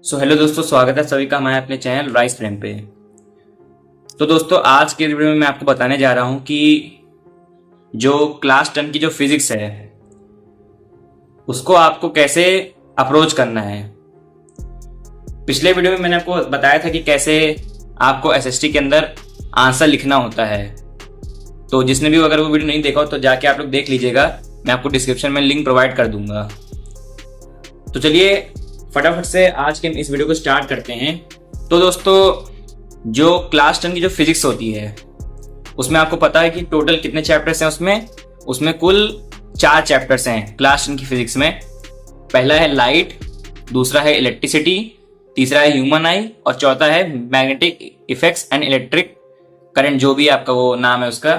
Hello दोस्तों, स्वागत है सभी का हमारे अपने चैनल राइस फ्रेम पे। तो दोस्तों, आज के वीडियो में मैं आपको बताने जा रहा हूं कि जो क्लास 10 की जो फिजिक्स है उसको आपको कैसे अप्रोच करना है। पिछले वीडियो में मैंने आपको बताया था कि कैसे आपको एसएसटी के अंदर आंसर लिखना होता है। तो जिसने भी अगर वो वीडियो नहीं देखा हो तो जाके आप लोग देख लीजिएगा, मैं आपको डिस्क्रिप्शन में लिंक प्रोवाइड कर दूंगा। तो चलिए फटाफट से आज के इस वीडियो को स्टार्ट करते हैं। तो दोस्तों, जो क्लास 10 की जो फिजिक्स होती है उसमें आपको पता है कि टोटल कितने चैप्टर्स हैं। उसमें कुल 4 चैप्टर्स हैं क्लास 10 की फिजिक्स में। पहला है लाइट, दूसरा है इलेक्ट्रिसिटी, तीसरा है ह्यूमन आई और चौथा है magnetic effects and electric current, जो भी आपका वो नाम है उसका।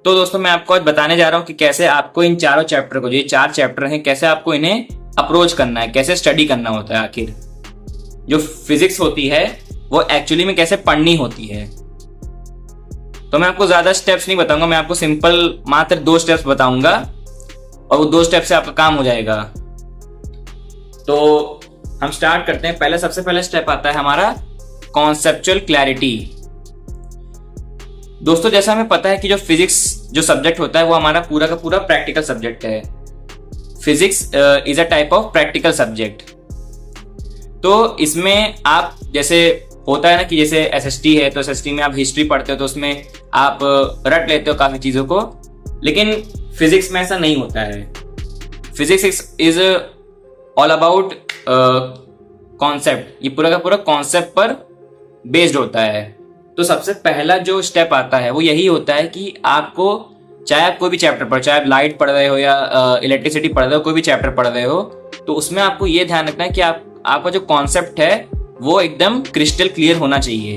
तो दोस्तों, मैं आपको आज बताने जा रहा हूं कि कैसे आपको इन चारों चैप्टर को, जो ये 4 चैप्टर हैं, कैसे आपको इन्हें अप्रोच करना है, कैसे स्टडी करना होता है। आखिर जो फिजिक्स होती है वो एक्चुअली में कैसे पढ़नी होती है। तो मैं आपको ज्यादा स्टेप्स नहीं बताऊंगा, मैं आपको सिंपल मात्र 2 स्टेप्स बताऊंगा और वो 2 स्टेप से आपका काम हो जाएगा। तो हम स्टार्ट करते हैं। सबसे पहला स्टेप आता है हमारा कॉन्सेप्चुअल क्लैरिटी। दोस्तों, जैसा हमें पता है कि जो फिजिक्स जो सब्जेक्ट होता है वो हमारा पूरा का पूरा प्रैक्टिकल सब्जेक्ट है। Physics is a type of practical subject. तो इसमें आप, जैसे होता है ना कि जैसे एसएसटी है तो एसएसटी में आप हिस्ट्री पढ़ते हो तो उसमें आप रट लेते हो काफी चीजों को, लेकिन फिजिक्स में ऐसा नहीं होता है। Physics is all about concept. ये पूरा का पूरा कॉन्सेप्ट पर बेस्ड होता है। तो सबसे पहला जो स्टेप आता है वो यही होता है कि आपको, चाहे आप कोई भी चैप्टर पढ़, चाहे आप लाइट पढ़ रहे हो या इलेक्ट्रिसिटी पढ़ रहे हो, कोई भी चैप्टर पढ़ रहे हो, तो उसमें आपको ये ध्यान रखना है कि आपका जो कॉन्सेप्ट है वो एकदम क्रिस्टल क्लियर होना चाहिए।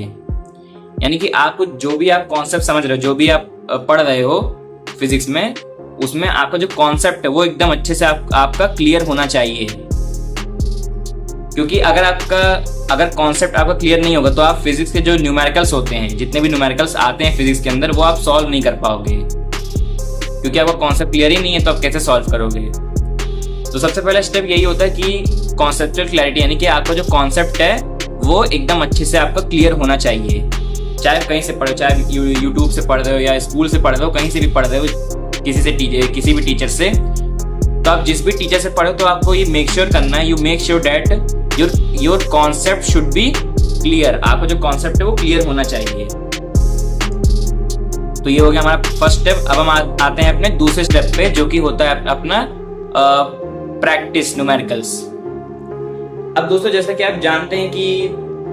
यानी कि आपको जो भी आप कॉन्सेप्ट समझ रहे हो, जो भी आप पढ़ रहे हो फिजिक्स में, उसमें आपका जो कॉन्सेप्ट है वो एकदम अच्छे से आपका क्लियर होना चाहिए। क्योंकि अगर कॉन्सेप्ट आपका क्लियर नहीं होगा तो आप फिजिक्स के जो न्यूमेरिकल्स होते हैं, जितने भी न्यूमेरिकल्स आते हैं फिजिक्स के अंदर, वो आप सॉल्व नहीं कर पाओगे। क्योंकि आपका कॉन्सेप्ट क्लियर ही नहीं है तो आप कैसे सॉल्व करोगे। तो सबसे पहला स्टेप यही होता है कि कॉन्सेप्चुअल क्लैरिटी, यानी कि आपका जो कॉन्सेप्ट है वो एकदम अच्छे से आपका क्लियर होना चाहिए। चाहे कहीं से पढ़ो, चाहे यूट्यूब से पढ़ रहे हो या स्कूल से पढ़ रहे हो, कहीं से भी पढ़ रहे हो, किसी भी टीचर से, तो आप जिस भी टीचर से पढ़ो तो आपको ये मेक श्योर करना है, you make sure that your concept should be clear. आपका जो कॉन्सेप्ट है वो क्लियर होना चाहिए। तो ये हो गया हमारा फर्स्ट स्टेप। अब हम आते हैं अपने दूसरे स्टेप पे, जो कि होता है अपना प्रैक्टिस न्यूमेरिकल्स। अब दोस्तों, जैसा कि आप जानते हैं कि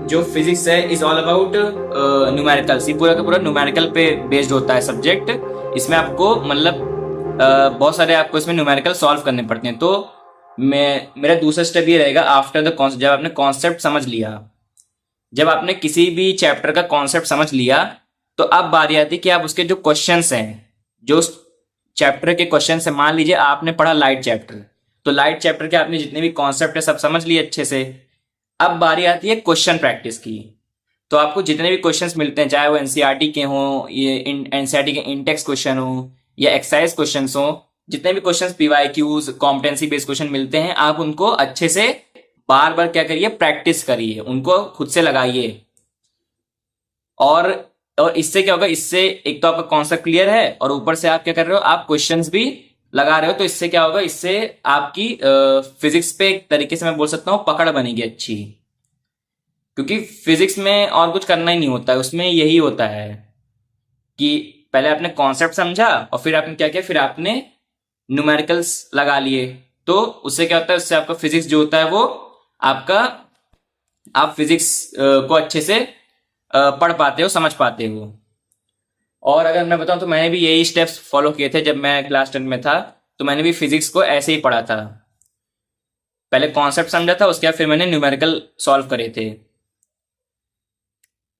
जो फिजिक्स है इज ऑल अबाउट न्यूमेरिकल्स। ये पूरा का पूरा न्यूमेरिकल पे बेस्ड होता है सब्जेक्ट। इसमें आपको मतलब बहुत सारे आपको इसमें न्यूमेरिकल सॉल्व करने पड़ते हैं। तो मेरा दूसरा स्टेप ये रहेगा, आफ्टर द कॉन्सेप्ट, जब आपने कॉन्सेप्ट समझ लिया, जब आपने किसी भी चैप्टर का कॉन्सेप्ट समझ लिया, तो अब बारी आती है कि आप उसके जो क्वेश्चंस हैं, जो चैप्टर के क्वेश्चंस हैं, मान लीजिए आपने पढ़ा लाइट चैप्टर, तो लाइट चैप्टर के आपने जितने भी कॉन्सेप्ट है सब समझ लिए अच्छे से। अब बारी आती है क्वेश्चन प्रैक्टिस की। तो आपको जितने भी क्वेश्चंस मिलते हैं, चाहे वो एनसीईआरटी के हों, ये एनसीईआरटी के इंटेक्स क्वेश्चन हो या एक्सरसाइज क्वेश्चन हो, जितने भी questions PYQs competency based question मिलते हैं, आप उनको अच्छे से बार बार क्या करिए, प्रैक्टिस करिए, उनको खुद से लगाइए। और इससे क्या होगा, इससे एक तो आपका कॉन्सेप्ट क्लियर है और ऊपर से आप क्या कर रहे हो, आप क्वेश्चंस भी लगा रहे हो। तो इससे क्या होगा, इससे आपकी फिजिक्स पे एक तरीके से मैं बोल सकता हूँ पकड़ बनेगी अच्छी। क्योंकि फिजिक्स में और कुछ करना ही नहीं होता है, उसमें यही होता है कि पहले आपने कॉन्सेप्ट समझा और फिर आपने क्या किया, फिर आपने न्यूमेरिकल्स लगा लिए। तो उससे क्या होता है, उससे आपका फिजिक्स जो होता है वो आप फिजिक्स को अच्छे से पढ़ पाते हो, समझ पाते हो। और अगर मैं बताऊं तो मैंने भी यही स्टेप्स फॉलो किए थे। जब मैं क्लास 10 में था तो मैंने भी फिजिक्स को ऐसे ही पढ़ा था। पहले कॉन्सेप्ट समझा था, उसके बाद फिर मैंने न्यूमेरिकल सॉल्व करे थे।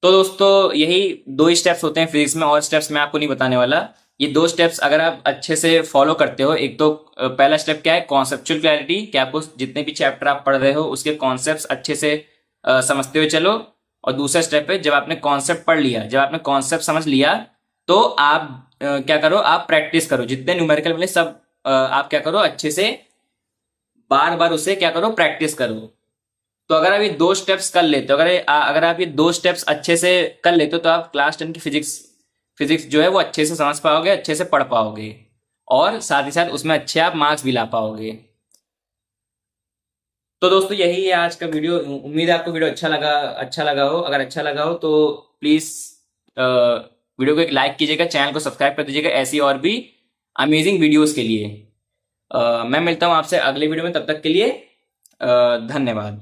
तो दोस्तों, यही 2 ही स्टेप्स होते हैं फिजिक्स में, और स्टेप्स मैं आपको नहीं बताने वाला। ये 2 स्टेप्स अगर आप अच्छे से फॉलो करते हो, एक तो पहला स्टेप क्या है, कॉन्सेप्चुअल क्लैरिटी, कि आपको जितने भी चैप्टर आप पढ़ रहे हो उसके कॉन्सेप्ट्स अच्छे से समझते हुए चलो। और दूसरा स्टेप है, जब आपने कॉन्सेप्ट पढ़ लिया, जब आपने कॉन्सेप्ट समझ लिया, तो आप क्या करो, आप प्रैक्टिस करो। जितने न्यूमेरिकल मिले सब आप क्या करो, अच्छे से बार बार उसे क्या करो, प्रैक्टिस करो। तो अगर आप ये 2 स्टेप्स कर लेते हो, अगर आप ये 2 स्टेप्स अच्छे से कर लेते हो, तो आप क्लास 10 की फिजिक्स जो है वो अच्छे से समझ पाओगे, अच्छे से पढ़ पाओगे, और साथ ही साथ उसमें अच्छे आप मार्क्स भी ला पाओगे। तो दोस्तों यही है आज का वीडियो। उम्मीद है आपको वीडियो अच्छा लगा हो। अगर अच्छा लगा हो तो प्लीज वीडियो को एक लाइक कीजिएगा, चैनल को सब्सक्राइब कर दीजिएगा ऐसी और भी अमेजिंग वीडियोस के लिए। मैं मिलता हूं आपसे अगले वीडियो में, तब तक के लिए धन्यवाद।